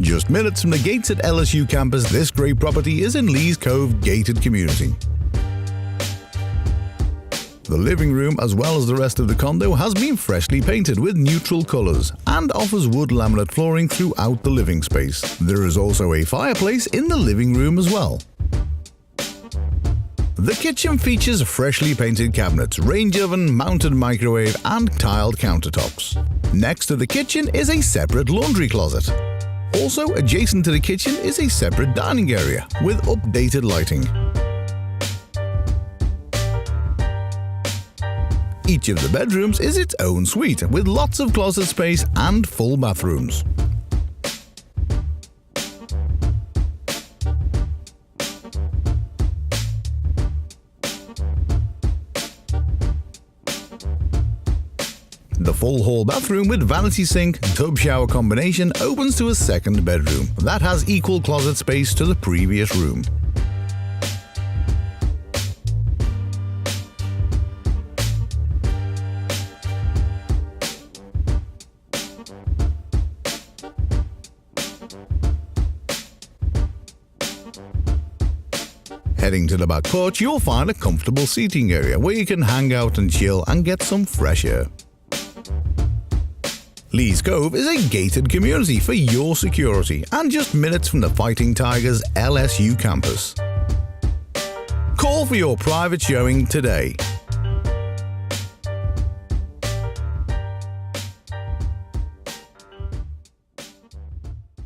Just minutes from the gates at LSU campus, this great property is in Leigh's Cove gated community. The living room, as well as the rest of the condo, has been freshly painted with neutral colors and offers wood laminate flooring throughout the living space. There is also a fireplace in the living room as well. The kitchen features freshly painted cabinets, range oven, mounted microwave, and tiled countertops. Next to the kitchen is a separate laundry closet. Also adjacent to the kitchen is a separate dining area with updated lighting. Each of the bedrooms is its own suite with lots of closet space and full bathrooms. The full hall bathroom with vanity sink, tub shower combination opens to a second bedroom that has equal closet space to the previous room. Heading to the back porch, you'll find a comfortable seating area where you can hang out and chill and get some fresh air. Leigh's Cove is a gated community for your security and just minutes from the Fighting Tigers LSU campus. Call for your private showing today.